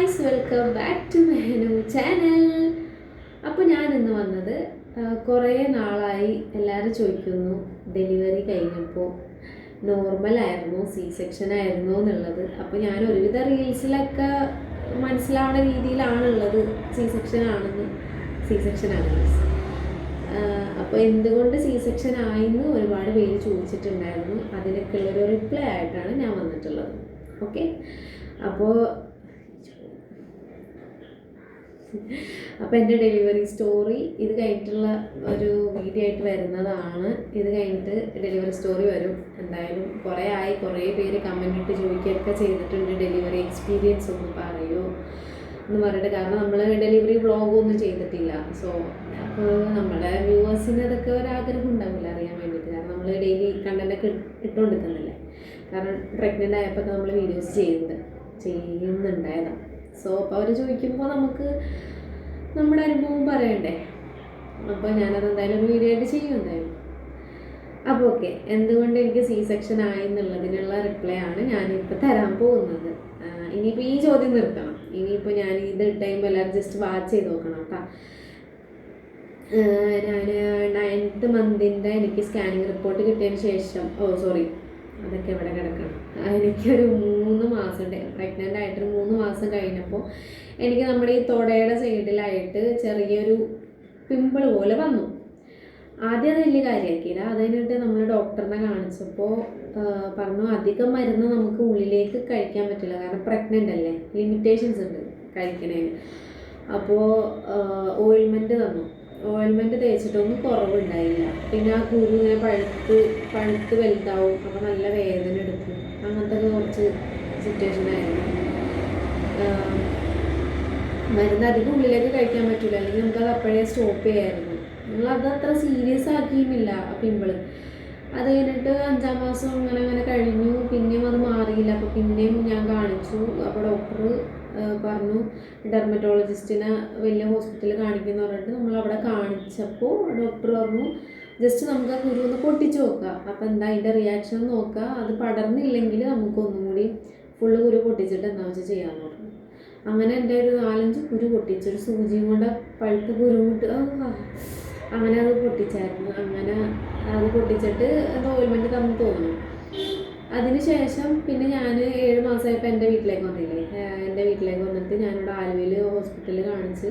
Guys, welcome back to my new channel. അപ്പോൾ ഞാൻ ഇന്ന് വന്നത് കുറേ നാളായി എല്ലാവരും ചോദിക്കുന്നു ഡെലിവറി കഴിഞ്ഞപ്പോൾ നോർമലായിരുന്നോ സി സെക്ഷൻ ആയിരുന്നോ എന്നുള്ളത്. അപ്പോൾ ഞാൻ ഒരുവിധ റീൽസിലൊക്കെ മനസ്സിലാവുന്ന രീതിയിലാണുള്ളത് സി സെക്ഷൻ ആണെന്ന്. അപ്പോൾ എന്തുകൊണ്ട് സി സെക്ഷൻ ആയെന്ന് ഒരുപാട് പേര് ചോദിച്ചിട്ടുണ്ടായിരുന്നു. അതിനൊക്കെ ഉള്ളൊരു റിപ്ലൈ ആയിട്ടാണ് ഞാൻ വന്നിട്ടുള്ളത്. ഓക്കെ, അപ്പോൾ എൻ്റെ ഡെലിവറി സ്റ്റോറി ഇത് കഴിഞ്ഞിട്ടുള്ള ഒരു വീഡിയോ ആയിട്ട് വരുന്നതാണ്. ഇത് കഴിഞ്ഞിട്ട് ഡെലിവറി സ്റ്റോറി വരും എന്തായാലും. കുറേ പേര് കമൻ്റ് ഇട്ട് ചോദിക്കുകയൊക്കെ ചെയ്തിട്ടുണ്ട്, ഡെലിവറി എക്സ്പീരിയൻസ് ഒന്ന് പറയുമോ എന്ന് പറഞ്ഞിട്ട്. കാരണം നമ്മൾ ഡെലിവറി വ്ളോഗൊന്നും ചെയ്തിട്ടില്ല. സോ അപ്പോൾ നമ്മുടെ വ്യൂവേഴ്സിന് അതൊക്കെ ഒരാഗ്രഹം ഉണ്ടാവില്ല അറിയാൻ വേണ്ടിയിട്ട്. കാരണം നമ്മൾ ഡെയിലി കണ്ടൻ്റൊക്കെ ഇട്ടുകൊണ്ടിരിക്കുന്നില്ലേ. കാരണം പ്രഗ്നൻ്റ് ആയപ്പോൾ നമ്മൾ വീഡിയോസ് ചെയ്യുന്നുണ്ടായതാണ്. സോ അപ്പോൾ അവർ ചോദിക്കുമ്പോൾ നമുക്ക് നമ്മുടെ അനുഭവം പറയണ്ടേ. അപ്പോൾ ഞാനത് എന്തായാലും ഒരു വീഡിയോ ആയിട്ട് ചെയ്യും എന്തായാലും. അപ്പോൾ ഓക്കെ, എന്തുകൊണ്ട് എനിക്ക് സി സെക്ഷൻ ആയി എന്നുള്ളതിനുള്ള റിപ്ലൈ ആണ് ഞാനിപ്പോൾ തരാൻ പോകുന്നത്. ഇനിയിപ്പോൾ ഈ ചോദ്യം നിർത്തണം. ഇനിയിപ്പോൾ ഞാൻ ഇത് ടൈം എല്ലാവരും ജസ്റ്റ് വാച്ച് ചെയ്ത് നോക്കണം കേട്ടോ. ഞാൻ 9th മന്തിൻ്റെ എനിക്ക് സ്കാനിങ് റിപ്പോർട്ട് കിട്ടിയതിന് ശേഷം അതൊക്കെ എവിടെ കിടക്കണം. എനിക്കൊരു 3 മാസം പ്രഗ്നൻ്റ് ആയിട്ടൊരു 3 മാസം കഴിഞ്ഞപ്പോൾ എനിക്ക് നമ്മുടെ ഈ തൊടയുടെ സൈഡിലായിട്ട് ചെറിയൊരു പിമ്പിൾ പോലെ വന്നു. ആദ്യം അത് വലിയ കാര്യമാക്കിയില്ല. അത് കഴിഞ്ഞിട്ട് നമ്മൾ ഡോക്ടറിനെ കാണിച്ചപ്പോൾ പറഞ്ഞു അധികം മരുന്ന് നമുക്ക് ഉള്ളിലേക്ക് കഴിക്കാൻ പറ്റില്ല, കാരണം പ്രഗ്നൻ്റ് അല്ലേ, ലിമിറ്റേഷൻസ് ഉണ്ട് കഴിക്കണേന്. അപ്പോൾ ഓയിൽമെൻറ്റ് തന്നു. ഓയിൽമെൻറ്റ് തേച്ചിട്ടൊന്നും കുറവുണ്ടായില്ല. പിന്നെ ആ കുരു ഇങ്ങനെ പഴുത്ത് വലുതാവും. അപ്പോൾ നല്ല വേദന എടുക്കും. അങ്ങനത്തെ കുറച്ച് സിറ്റുവേഷനായിരുന്നു. മരുന്ന് അധികം ഉള്ളിലേക്ക് കഴിക്കാൻ പറ്റില്ല, അല്ലെങ്കിൽ നമുക്കത് അപ്പോഴേ സ്റ്റോപ്പ് ചെയ്യായിരുന്നു. നമ്മളത് അത്ര സീരിയസ് ആക്കിയുമില്ല ആ പിമ്പിള്. അത് കഴിഞ്ഞിട്ട് 5ാം മാസം അങ്ങനെ കഴിഞ്ഞു. പിന്നെയും അത് മാറിയില്ല. അപ്പോൾ പിന്നെയും ഞാൻ കാണിച്ചു. അപ്പോൾ ഡോക്ടർ പറഞ്ഞു ഡെർമറ്റോളജിസ്റ്റിനെ വലിയ ഹോസ്പിറ്റലിൽ കാണിക്കുന്ന പറഞ്ഞിട്ട് നമ്മളവിടെ കാണിച്ചപ്പോൾ ഡോക്ടർ പറഞ്ഞു ജസ്റ്റ് നമുക്ക് ആ കുരു ഒന്ന് പൊട്ടിച്ച് നോക്കുക. അപ്പോൾ എന്താ അതിൻ്റെ റിയാക്ഷൻ നോക്കുക. അത് പടർന്നില്ലെങ്കിൽ നമുക്കൊന്നും കൂടി ഫുള്ള് കുരു പൊട്ടിച്ചിട്ട് എന്താ വെച്ചാൽ ചെയ്യാമെന്ന് പറഞ്ഞു. അങ്ങനെ എൻ്റെ ഒരു 4-5 കുരു പൊട്ടിച്ചു. ഒരു സൂചിയും കൊണ്ട് പഴുത്ത കുരുമിട്ട് അങ്ങനെ അത് പൊട്ടിച്ചായിരുന്നു. അങ്ങനെ അത് പൊട്ടിച്ചിട്ട് ഓയിൽമെൻറ്റ് തന്നു തോന്നുന്നു. അതിനുശേഷം പിന്നെ ഞാൻ 7 മാസമായപ്പോൾ എൻ്റെ വീട്ടിലേക്ക് വന്നില്ലേ. എൻ്റെ വീട്ടിലേക്ക് വന്നിട്ട് ഞാനിവിടെ ആലുവയിൽ ഹോസ്പിറ്റലിൽ കാണിച്ച്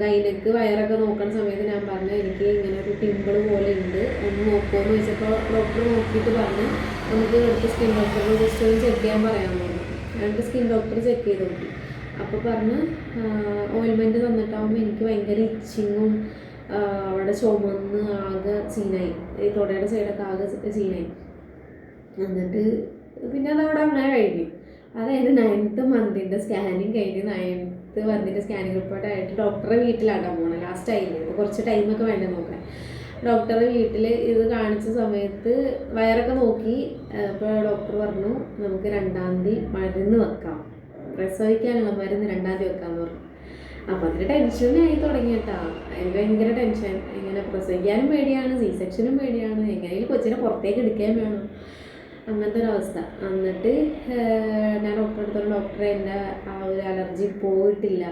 ഗൈനക്ക് വയറൊക്കെ നോക്കുന്ന സമയത്ത് ഞാൻ പറഞ്ഞു എനിക്ക് ഇങ്ങനെ ഒരു പിമ്പിൾ പോലെ ഉണ്ട്, ഒന്ന് നോക്കുമെന്ന് ചോദിച്ചപ്പോൾ ഡോക്ടർ നോക്കിയിട്ട് പറഞ്ഞു നമുക്ക് അടുത്ത സ്കിൻ ഡോക്ടറെ ജസ്റ്റ് ഒന്ന് ചെക്ക് ചെയ്യാൻ പറയാമെന്ന് പറഞ്ഞു. എന്നിട്ട് സ്കിൻ ഡോക്ടർ ചെക്ക് ചെയ്ത് നോക്കി. അപ്പോൾ പറഞ്ഞ് ഓയിൽമെൻറ്റ് തന്നിട്ടാകുമ്പോൾ എനിക്ക് ഭയങ്കര ഇച്ചിങ്ങും അവിടെ ചുമന്ന് ആകെ സീനായി. ഈ തൊടയുടെ സൈഡൊക്കെ ആകെ സീനായി. എന്നിട്ട് പിന്നെ അതവിടെ അങ്ങനെ കഴിഞ്ഞു. അതായത് 9th മന്തിൻ്റെ സ്കാനിങ് കഴിഞ്ഞ് 9th മന്തിൻ്റെ സ്കാനിങ് റിപ്പോർട്ടായിട്ട് ഡോക്ടറെ വീട്ടിലാണ് പോകണം. ലാസ്റ്റ് ആയില്ലേ, ഇപ്പോൾ കുറച്ച് ടൈമൊക്കെ വേണ്ടേ നോക്കാൻ. ഡോക്ടറെ വീട്ടിൽ ഇത് കാണിച്ച സമയത്ത് വയറൊക്കെ നോക്കി. അപ്പോൾ ഡോക്ടർ പറഞ്ഞു നമുക്ക് 2ാം തീയതി മരുന്ന് വെക്കാം, പ്രസവിക്കാനുള്ള മരുന്ന് 2ാം തീയതി വെക്കാമെന്ന് പറഞ്ഞു. അപ്പോൾ അതിന് ടെൻഷനായി തുടങ്ങി കേട്ടോ. എനിക്ക് ഭയങ്കര ടെൻഷൻ. ഇങ്ങനെ പ്രസവിക്കാനും പേടിയാണ്, സി സെക്ഷനും പേടിയാണ്, എങ്ങനെയും കൊച്ചിനെ പുറത്തേക്ക് എടുക്കാൻ വേണം, അങ്ങനത്തെ ഒരവസ്ഥ. എന്നിട്ട് ഞാൻ ഡോക്ടറെ അടുത്തോളം ഡോക്ടറെ എൻ്റെ ആ ഒരു അലർജി പോയിട്ടില്ല,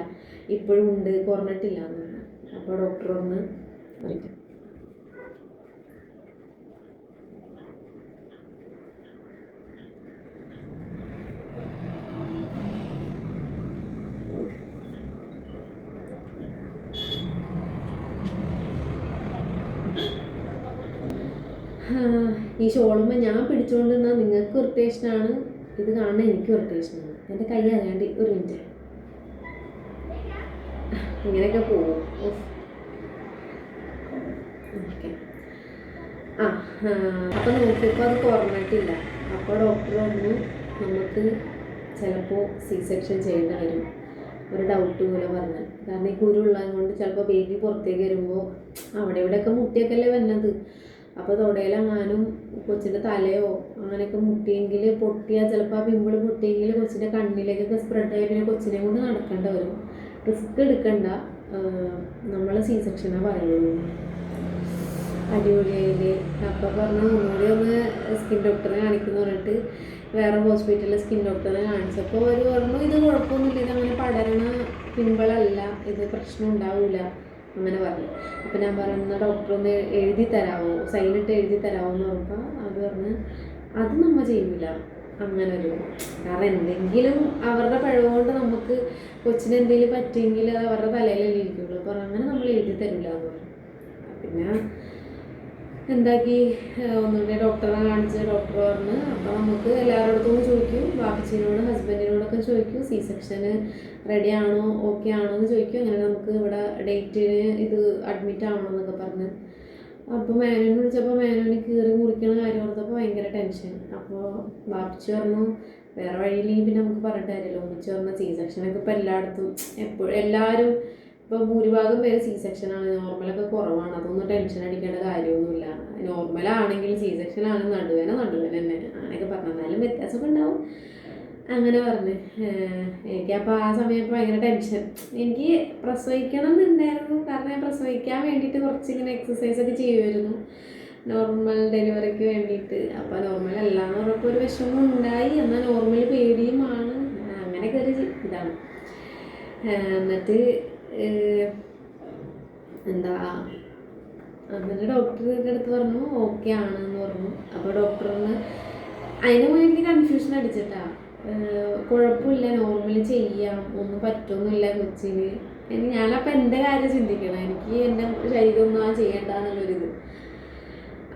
ഇപ്പോഴും ഉണ്ട്, കുറഞ്ഞിട്ടില്ല എന്ന് പറഞ്ഞു. അപ്പോൾ ഡോക്ടർ ഒന്ന് വരയ്ക്കും. ഈ ഷോളുമ്പോൾ ഞാൻ പിടിച്ചുകൊണ്ട് നിന്നാൽ നിങ്ങൾക്ക് ഇറിറ്റേഷനാണ്, ഇത് കാണാൻ എനിക്കും ഇറിറ്റേഷനാണ്. എൻ്റെ കൈ അറിയാണ്ട് ഒരു മിനിറ്റ് ഇങ്ങനെയൊക്കെ പോകും. ഓക്കെ, അപ്പോൾ നോക്കിയപ്പോൾ അത് കുറഞ്ഞിട്ടില്ല. അപ്പോൾ ഡോക്ടർ പറഞ്ഞു നമുക്ക് ചിലപ്പോൾ സി സെക്ഷൻ ചെയ്യേണ്ടി വരും, ഒരു ഡൗട്ട് പോലെ പറഞ്ഞു. കാരണം ഈ കുരു ഉള്ളത് കൊണ്ട് ചിലപ്പോൾ ബേബി പുറത്തേക്ക് വരുമ്പോൾ അവിടെ ഇവിടെയൊക്കെ മുട്ടിയൊക്കെ അല്ലേ വരുന്നത്. അപ്പോൾ തൊടയിലെങ്ങാനും കൊച്ചിൻ്റെ തലയോ അങ്ങനെയൊക്കെ മുട്ടിയെങ്കിൽ പൊട്ടിയാൽ ചിലപ്പോൾ ആ പിമ്പിൾ പൊട്ടിയെങ്കിൽ കൊച്ചിൻ്റെ കണ്ണിലേക്കൊക്കെ സ്പ്രെഡായി പിന്നെ കൊച്ചിനെ കൊണ്ട് നടക്കേണ്ട വരും. റിസ്ക് എടുക്കണ്ട, നമ്മൾ സി സെക്ഷനാണ് പറയുള്ളൂ. അടിപൊളിയായില്ലേ. അപ്പോൾ പറഞ്ഞാൽ ഒന്നുകൂടി ഒന്ന് സ്കിൻ ഡോക്ടറെ കാണിക്കുന്നു പറഞ്ഞിട്ട് വേറെ ഹോസ്പിറ്റലിൽ സ്കിൻ ഡോക്ടറെ കാണിച്ചപ്പോൾ അവർ പറഞ്ഞു ഇത് കുഴപ്പമൊന്നുമില്ല, ഇതങ്ങനെ പടരണ പിമ്പിളല്ല, ഇത് പ്രശ്നം ഉണ്ടാവില്ല അങ്ങനെ പറഞ്ഞു. അപ്പം ഞാൻ പറയുന്ന ഡോക്ടർ ഒന്ന് എഴുതി തരാമോ, സൈനിട്ട് എഴുതി തരാമോ എന്ന് പറഞ്ഞപ്പോൾ അവർ പറഞ്ഞ് അത് നമ്മൾ ചെയ്യില്ല അങ്ങനെ ഒരു. കാരണം എന്തെങ്കിലും അവരുടെ പിഴവുകൊണ്ട് നമുക്ക് കൊച്ചിന് എന്തെങ്കിലും പറ്റിയെങ്കിൽ അത് അവരുടെ തലയിലല്ലേ ഇരിക്കുള്ളൂ. അപ്പോൾ അങ്ങനെ നമ്മൾ എഴുതി തരില്ല എന്ന് പറഞ്ഞു. പിന്നെ എന്താക്കി ഒന്നുകൂടി ഡോക്ടറെ കാണിച്ച് ഡോക്ടർ പറഞ്ഞ് അപ്പോൾ നമുക്ക് എല്ലാവരോടത്തും ചോദിക്കും, വാപ്പച്ചിനോട് ഹസ്ബൻഡിനോടൊക്കെ ചോദിക്കും സി സെക്ഷന് റെഡി ആണോ ഓക്കെ ആണോ എന്ന് ചോദിക്കും. അങ്ങനെ നമുക്ക് ഇവിടെ ഡേറ്റിന് ഇത് അഡ്മിറ്റ് ആവണം എന്നൊക്കെ പറഞ്ഞ്. അപ്പോൾ മേനോനെ വിളിച്ചപ്പോൾ മേനോന് കീറി മുറിക്കണ കാര്യം ഓർത്തപ്പോൾ ഭയങ്കര ടെൻഷൻ. അപ്പോൾ വാപ്പിച്ച് പറഞ്ഞു വേറെ വഴിയില്ലെങ്കിൽ പിന്നെ നമുക്ക് പറഞ്ഞിട്ട് കാര്യമല്ലോ. ഒന്നിച്ച് പറഞ്ഞ സി സെക്ഷനൊക്കെ ഇപ്പോൾ എല്ലായിടത്തും എപ്പോഴും എല്ലാവരും ഇപ്പോൾ ഭൂരിഭാഗം പേര് സി സെക്ഷനാണ്, നോർമലൊക്കെ കുറവാണ്, അതൊന്നും ടെൻഷൻ അടിക്കേണ്ട കാര്യമൊന്നുമില്ല. നോർമലാണെങ്കിൽ സി സെക്ഷനാണ് നടുവേന തന്നെ അങ്ങനെയൊക്കെ പറഞ്ഞു. എന്നാലും വ്യത്യാസമൊക്കെ ഉണ്ടാവും അങ്ങനെ പറഞ്ഞ്. എനിക്കപ്പോൾ ആ സമയത്ത് ഭയങ്കര ടെൻഷൻ. എനിക്ക് പ്രസവിക്കണം എന്നുണ്ടായിരുന്നു, കാരണം ഞാൻ പ്രസവിക്കാൻ വേണ്ടിയിട്ട് കുറച്ചിങ്ങനെ എക്സസൈസൊക്കെ ചെയ്യുമായിരുന്നു നോർമൽ ഡെലിവറിക്ക് വേണ്ടിയിട്ട്. അപ്പോൾ നോർമൽ അല്ല എന്ന് പറഞ്ഞപ്പോൾ ഒരു വിഷമം ഉണ്ടായി, എന്നാൽ നോർമൽ പേടിയുമാണ്, അങ്ങനെയൊക്കെ ഒരു ഇതാണ്. എന്നിട്ട് എന്താ എന്നിട്ട് ഡോക്ടറുടെ അടുത്ത് പറഞ്ഞു ഓക്കെ ആണെന്ന് പറഞ്ഞു. അപ്പോൾ ഡോക്ടറിന് അതിന് മുന്നേ എനിക്ക് കൺഫ്യൂഷൻ അടിച്ചിട്ടാ, കുഴപ്പമില്ല നോർമലി ചെയ്യാം, ഒന്നും പറ്റൊന്നുമില്ല കൊച്ചിന്. ഞാനപ്പോൾ എൻ്റെ കാര്യം ചിന്തിക്കണം, എനിക്ക് എൻ്റെ ശരീരമൊന്നും ആ ചെയ്യേണ്ടെന്നുള്ളൊരിത്.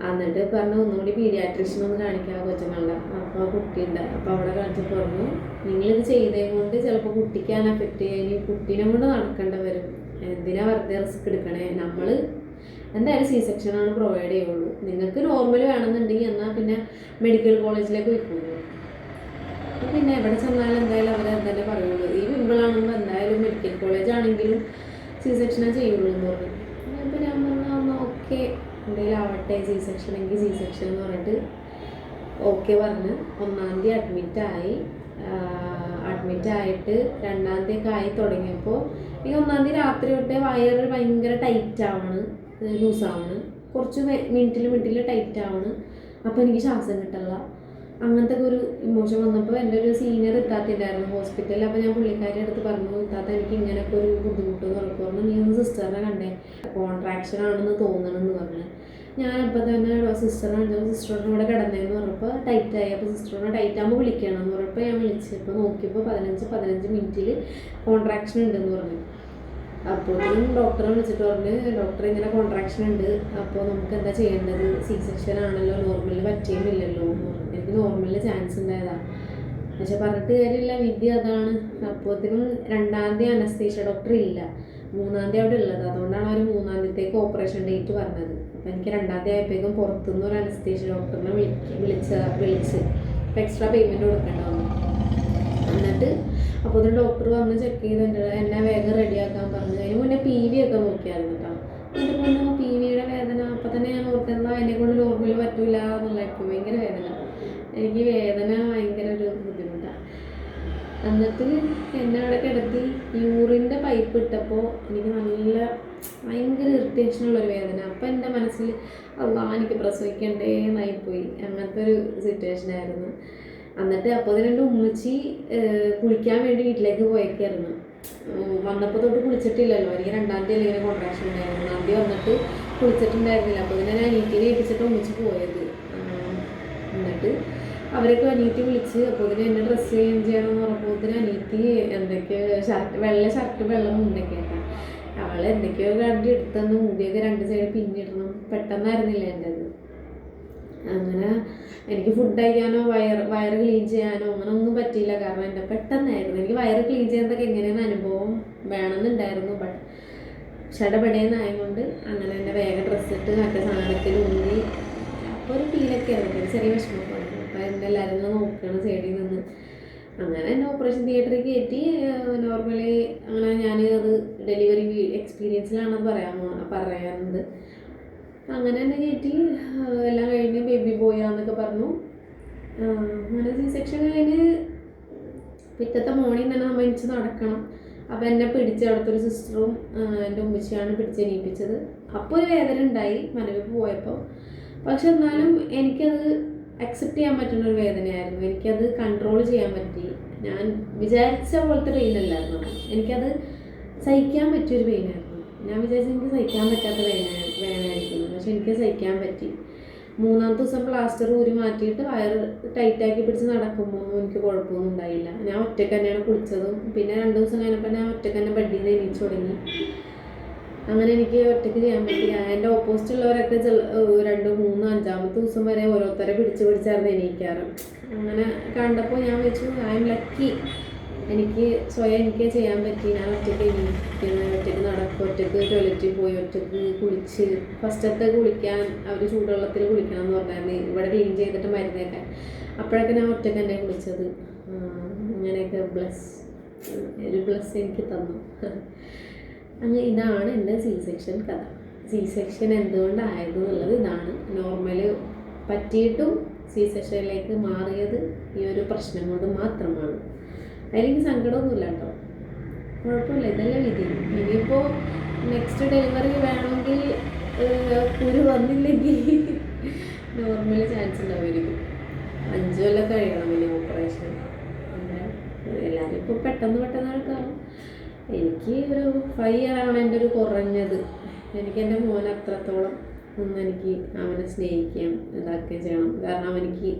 എന്നിട്ട് പറഞ്ഞു ഒന്നുകൂടി പീഡിയാട്രീഷ്യനൊന്ന് കാണിക്കാം കൊച്ചുങ്ങളുടെ. അപ്പോൾ കുട്ടിയുണ്ട്, അപ്പോൾ അവിടെ കാണിച്ചപ്പോൾ പറഞ്ഞു നിങ്ങളിത് ചെയ്തത് കൊണ്ട് ചിലപ്പോൾ കുട്ടിക്കാണ് എഫക്റ്റ് ചെയ്യുക, ഇനി കുട്ടീനെ കൊണ്ട് നടക്കേണ്ടി വരും, എന്തിനാ വെറുതെ റിസ്ക് എടുക്കണേ, നമ്മൾ എന്തായാലും സി സെക്ഷനാണ് പ്രൊവൈഡ് ചെയ്യുള്ളൂ, നിങ്ങൾക്ക് നോർമൽ വേണമെന്നുണ്ടെങ്കിൽ എന്നാൽ പിന്നെ മെഡിക്കൽ കോളേജിലേക്ക് പോയിക്കോളൂ. അപ്പോൾ പിന്നെ എവിടെ ചെന്നാലും എന്തായാലും അവർ തന്നെ പറയുള്ളൂ, ഈ പിമ്പിളാണെമ്പോൾ എന്തായാലും മെഡിക്കൽ കോളേജ് ആണെങ്കിലും സി സെക്ഷനാ ചെയ്യുള്ളൂ എന്ന് പറഞ്ഞു. അപ്പോൾ ഞാൻ പറഞ്ഞു ഓക്കെ എന്തെങ്കിലും ആവട്ടെ, സി സെക്ഷൻ എങ്കിൽ സി സെക്ഷൻ എന്ന് പറഞ്ഞിട്ട് ഓക്കെ പറഞ്ഞ് 1-ാം തീയതി അഡ്മിറ്റായിട്ട് 2-ാം തീയതി ആയി തുടങ്ങിയപ്പോൾ ഈ 1-ാം തീയതി രാത്രി തൊട്ടേ വയറ് ഭയങ്കര ടൈറ്റ് ആവണ്, ലൂസാവണ്, കുറച്ച് മിനിറ്റിൽ ടൈറ്റ് ആവണ്. അപ്പോൾ എനിക്ക് ശ്വാസം കിട്ടില്ല, അങ്ങനത്തെ ഒരു ഇമോഷൻ വന്നപ്പോൾ എൻ്റെ ഒരു സീനിയർ ഇത്താത്തിണ്ടായിരുന്നു ഹോസ്പിറ്റലിൽ. അപ്പോൾ ഞാൻ പുള്ളിക്കാരുടെ അടുത്ത് പറഞ്ഞു ഇത്താത്ത എനിക്ക് ഇങ്ങനെയൊക്കെ ഒരു ബുദ്ധിമുട്ടെന്ന് പറഞ്ഞു. നീ ഒന്ന് സിസ്റ്ററിനെ കണ്ടേ, കോൺട്രാക്ഷൻ ആണെന്ന് തോന്നണമെന്ന് പറഞ്ഞു. ഞാനപ്പോൾ തന്നെ സിസ്റ്ററിനോട് ഇവിടെ കിടന്നതെന്ന് പറഞ്ഞപ്പോൾ ടൈറ്റായി. അപ്പോൾ സിസ്റ്ററിനോട് ടൈറ്റ് ആകുമ്പോൾ വിളിക്കണം എന്ന് പറഞ്ഞപ്പോൾ ഞാൻ വിളിച്ചു. അപ്പോൾ നോക്കിയപ്പോൾ 15 മിനിറ്റിൽ കോൺട്രാക്ഷൻ ഉണ്ടെന്ന് പറഞ്ഞു. അപ്പോഴും ഡോക്ടറെ വിളിച്ചിട്ട് പറഞ്ഞ് ഡോക്ടർ ഇങ്ങനെ കോൺട്രാക്ഷൻ ഉണ്ട്, അപ്പോൾ നമുക്ക് എന്താ ചെയ്യേണ്ടത്, സി സെക്ഷൻ ആണല്ലോ, നോർമലിൽ പറ്റിയുമില്ലല്ലോ എന്ന് പറഞ്ഞു. എനിക്ക് നോർമലിൽ ചാൻസ് ഉണ്ടായതാണ്, പക്ഷെ പറഞ്ഞിട്ട് കാര്യമില്ല, വിധി അതാണ്. അപ്പോഴത്തേനും 2-ാം തീയതി അനസ്തീഷ്യ ഡോക്ടർ ഇല്ല, 3-ാം തീയതി അവിടെ ഉള്ളത്, അതുകൊണ്ടാണ് അവർ 3-ാം തീയതിക്ക് ഓപ്പറേഷൻ ഡേറ്റ് പറഞ്ഞത്. അപ്പോൾ എനിക്ക് 2-ാം തീയതി ആയപ്പോഴേക്കും പുറത്തുനിന്ന് ഒരു അനസ്തീഷ്യ ഡോക്ടറിനെ വിളിച്ച് എക്സ്ട്രാ പേയ്മെൻറ്റ് കൊടുക്കേണ്ട വന്നു. എന്നിട്ട് അപ്പോൾ ഒരു ഡോക്ടർ വന്ന് ചെക്ക് ചെയ്തിട്ട് എന്നെ വേഗം റെഡിയാക്കാൻ പറഞ്ഞു. അതിന് മുന്നേ PV ഒക്കെ നോക്കിയായിരുന്നു കേട്ടോ. എന്നിട്ട് പിന്നെ PVയുടെ വേദന അപ്പോൾ തന്നെ ഞാൻ ഓർത്തെന്നാൽ എന്നെ കൊണ്ട് നോർമൽ പറ്റില്ല എന്നുള്ളതായിരിക്കും, ഭയങ്കര വേദന, എനിക്ക് വേദന ഭയങ്കര ഒരു ബുദ്ധിമുട്ടാണ്. എന്നിട്ട് എന്നെ അവിടെ കിടത്തി യൂറിൻ്റെ പൈപ്പ് ഇട്ടപ്പോൾ എനിക്ക് നല്ല ഭയങ്കര ഇറിറ്റേഷനുള്ളൊരു വേദന. അപ്പോൾ എൻ്റെ മനസ്സിൽ എനിക്ക് പ്രസവിക്കണ്ടേ എന്നായിപ്പോയി, അങ്ങനത്തെ ഒരു സിറ്റുവേഷനായിരുന്നു. എന്നിട്ട് അപ്പോൾ എൻ്റെ ഉമ്മച്ചി കുളിക്കാൻ വേണ്ടി വീട്ടിലേക്ക് പോയേക്കായിരുന്നു. വന്നപ്പോൾ തൊട്ട് കുളിച്ചിട്ടില്ലല്ലോ, എനിക്ക് 2-ാം തീയതി ഇങ്ങനെ കോൺട്രാക്ഷൻ ഉണ്ടായിരുന്നു. 1-ാം തീയതി വന്നിട്ട് കുളിച്ചിട്ടുണ്ടായിരുന്നില്ല. അപ്പോൾ ഞാൻ അനീറ്റിനെ ഏൽപ്പിച്ചിട്ട് ഉമ്മച്ചി പോയത്. എന്നിട്ട് അവരൊക്കെ അനീറ്റി വിളിച്ച് അപ്പോൾ എന്നെ ഡ്രസ്സ് ചേഞ്ച് ചെയ്യണമെന്ന് പറഞ്ഞപ്പോൾ അനീറ്റി എന്തൊക്കെയോ വെള്ള ഷർട്ട് വെള്ള മുണ്ടൊക്കെ ആയിട്ടാണ് അവൾ എന്തൊക്കെയോ കണ്ടി എടുത്തെന്ന്, മുടിയൊക്കെ 2 സൈഡ് പിന്നിടണം, പെട്ടെന്നായിരുന്നില്ല എൻ്റെ അത്. അങ്ങനെ എനിക്ക് ഫുഡ് കഴിക്കാനോ വയറ് ക്ലീൻ ചെയ്യാനോ അങ്ങനെ ഒന്നും പറ്റിയില്ല, കാരണം എൻ്റെ പെട്ടെന്നായിരുന്നു. എനിക്ക് വയറ് ക്ലീൻ ചെയ്യുന്നതൊക്കെ എങ്ങനെയെന്ന് അനുഭവം വേണമെന്നുണ്ടായിരുന്നു, ബട്ട് ഷടപടയെന്നായതുകൊണ്ട് അങ്ങനെ തന്നെ വേഗം ഡ്രസ്സിട്ട് മറ്റേ സാധനത്തിൽ ഊന്നി. അപ്പോൾ ഒരു ഫീലൊക്കെ ആയിരുന്നു, ചെറിയ വിഷമമൊക്കെ ഉണ്ട്. അപ്പോൾ എന്നെ എല്ലാവരും നോക്കണം സൈഡിൽ നിന്ന്. അങ്ങനെ എന്നെ ഓപ്പറേഷൻ തിയേറ്ററിൽ കയറ്റി. നോർമലി അങ്ങനെ ഞാൻ അത് ഡെലിവറി എക്സ്പീരിയൻസിലാണെന്ന് പറയാറുണ്ട്. അങ്ങനെ തന്നെ കയറ്റി എല്ലാം കഴിഞ്ഞ് ബേബി ബോയാന്നൊക്കെ പറഞ്ഞു. അങ്ങനെ സി സെക്ഷൻ കഴിഞ്ഞ് പിറ്റത്തെ മോർണിംഗ് തന്നെ നമ്മൾ എണിച്ച് നടക്കണം. അപ്പോൾ എന്നെ പിടിച്ച് അവിടുത്തെ സിസ്റ്ററും എൻ്റെ ഉമ്മച്ചിയാണ് പിടിച്ചെണീപ്പിച്ചത്. അപ്പോൾ ഒരു വേദന ഉണ്ടായി മനവിപ്പ് പോയപ്പോൾ, പക്ഷെ എന്നാലും എനിക്കത് അക്സെപ്റ്റ് ചെയ്യാൻ പറ്റുന്ന ഒരു വേദനയായിരുന്നു. എനിക്കത് കൺട്രോൾ ചെയ്യാൻ പറ്റി. ഞാൻ വിചാരിച്ച പോലത്തെ പെയിനല്ലായിരുന്നു, എനിക്കത് സഹിക്കാൻ പറ്റിയൊരു പെയിനായിരുന്നു. ഞാൻ വിചാരിച്ചു എനിക്ക് സഹിക്കാൻ പറ്റാത്ത വേദനയായിരിക്കുന്നു, പക്ഷെ എനിക്ക് സഹിക്കാൻ പറ്റി. 3-ാമത്തെ ദിവസം പ്ലാസ്റ്റർ ഊരി മാറ്റിയിട്ട് വയറ് ടൈറ്റാക്കി പിടിച്ച് നടക്കുമ്പോൾ എനിക്ക് കുഴപ്പമൊന്നും ഉണ്ടായില്ല. ഞാൻ ഒറ്റയ്ക്ക് തന്നെയാണ് കുളിച്ചതും. പിന്നെ 2 ദിവസം കഴിഞ്ഞപ്പോൾ ഞാൻ ഒറ്റയ്ക്ക് തന്നെ ബെഡിൽ നിന്ന് എണീച്ച് തുടങ്ങി. അങ്ങനെ എനിക്ക് ഒറ്റയ്ക്ക് ചെയ്യാൻ പറ്റി. എൻ്റെ ഓപ്പോസിറ്റുള്ളവരൊക്കെ 2, 3, 5-ാമത്തെ ദിവസം വരെ ഓരോരുത്തരെ പിടിച്ചായിരുന്നു എണീക്കാറ്. അങ്ങനെ കണ്ടപ്പോൾ ഞാൻ വെച്ചു ഐ എം ലക്കി, എനിക്ക് സ്വയം എനിക്ക് ചെയ്യാൻ പറ്റി. ഞാൻ ഒറ്റയ്ക്ക് എണീക്കുന്നത്, ഒറ്റയ്ക്ക് നടക്കും, ഒറ്റയ്ക്ക് ടോയ്ലറ്റിൽ പോയി ഒറ്റയ്ക്ക് കുളിച്ച്. ഫസ്റ്റത്തെ കുളിക്കാൻ അവർ ചൂടുവെള്ളത്തിൽ കുളിക്കണം എന്ന് പറഞ്ഞായിരുന്നു, ഇവിടെ ക്ലീൻ ചെയ്തിട്ട് മരുന്നേക്കാൻ. അപ്പോഴൊക്കെ ഞാൻ ഒറ്റയ്ക്ക് തന്നെ കുളിച്ചത്. അങ്ങനെയൊക്കെ ഒരു ബ്ലസ് എനിക്ക് തന്നു. അങ്ങനെ ഇതാണ് എൻ്റെ സി സെക്ഷൻ കഥ. സി സെക്ഷൻ എന്തുകൊണ്ടായിരുന്നു എന്നുള്ളത് ഇതാണ്. നോർമൽ പറ്റിയിട്ടും സി സെക്ഷനിലേക്ക് മാറിയത് ഈ ഒരു പ്രശ്നം കൊണ്ട് മാത്രമാണ്. അതിലെനിക്ക് സങ്കടമൊന്നുമില്ല കേട്ടോ, കുഴപ്പമില്ല, ഇതല്ലേ വിധി. ഇനിയിപ്പോൾ നെക്സ്റ്റ് ഡെലിവറി വേണമെങ്കിൽ കുരു വന്നില്ലെങ്കിൽ നോർമൽ ചാൻസ് ഉണ്ടാവുമായിരിക്കും. 5 കൊല്ലം കഴിയണം ഇനി ഓപ്പറേഷൻ. എല്ലാവരും ഇപ്പോൾ പെട്ടെന്ന് ആൾക്കാവും. എനിക്ക് ഒരു 5 ഇയറാണ് എൻ്റെ ഒരു കുറഞ്ഞത്. എനിക്ക് എൻ്റെ മോനെ അത്രത്തോളം എനിക്ക് അവനെ സ്നേഹിക്കുകയും ഇതാക്കുകയും ചെയ്യണം. കാരണം അവനിക്ക്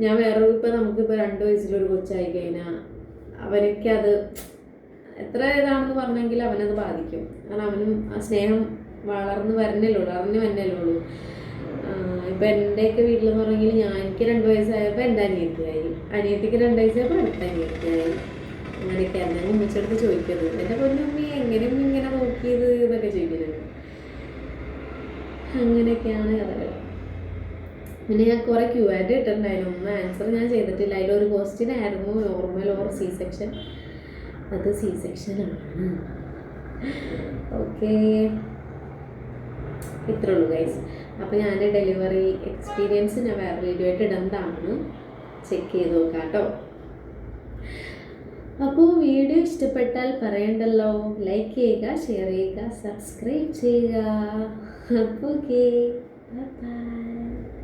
ഞാൻ ഇപ്പോൾ നമുക്കിപ്പോൾ 2 വയസ്സിലൊരു കൊച്ചായി കഴിഞ്ഞാൽ അവനക്കത് എത്ര ഇതാണെന്ന് പറഞ്ഞെങ്കിൽ അവനത് ബാധിക്കും. കാരണം അവനും ആ സ്നേഹം വളർന്ന് വരണല്ലേ ഉള്ളൂ. ഇപ്പം എൻ്റെയൊക്കെ വീട്ടിലെന്ന് പറഞ്ഞെങ്കിൽ എനിക്ക് 2 വയസ്സായപ്പോൾ എൻ്റെ അനിയത്തിക്ക് 2 വയസ്സായപ്പോൾ അടുത്ത അനിയത്തിയായി. അങ്ങനെയൊക്കെയാണ്. ഞാൻ ഉമ്മച്ചെടുത്ത് ചോദിക്കരുത്, എൻ്റെ പൊന്നുമ്മി എങ്ങനെയും ഇങ്ങനെ നോക്കിയത് എന്നൊക്കെ ചോദിക്കുന്നത്. അങ്ങനെയൊക്കെയാണ് കഥകൾ. പിന്നെ ഞാൻ കുറേ Q&A ഇട്ടിട്ടുണ്ടായിരുന്നു, ഒന്നും ആൻസർ ഞാൻ ചെയ്തിട്ടില്ല. അതിലൊരു ക്വസ്റ്റ്യൻ ആയിരുന്നു നോർമൽ ഓർ സി സെക്ഷൻ. അത് സി സെക്ഷനാണ്. ഓക്കെ, ഇത്രേ ഉള്ളൂ ഗൈസ്. അപ്പോൾ ഞാൻ ഡെലിവറി എക്സ്പീരിയൻസ് ഞാൻ വേറെ വീഡിയോ ആയിട്ട് ഇടുന്നതാണ്, ചെക്ക് ചെയ്ത് നോക്കാം കേട്ടോ. അപ്പോൾ വീഡിയോ ഇഷ്ടപ്പെട്ടാൽ പറയണ്ടല്ലോ, ലൈക്ക് ചെയ്യുക, ഷെയർ ചെയ്യുക, സബ്സ്ക്രൈബ് ചെയ്യുക. അപ്പോൾ ഓക്കെ, ബൈ.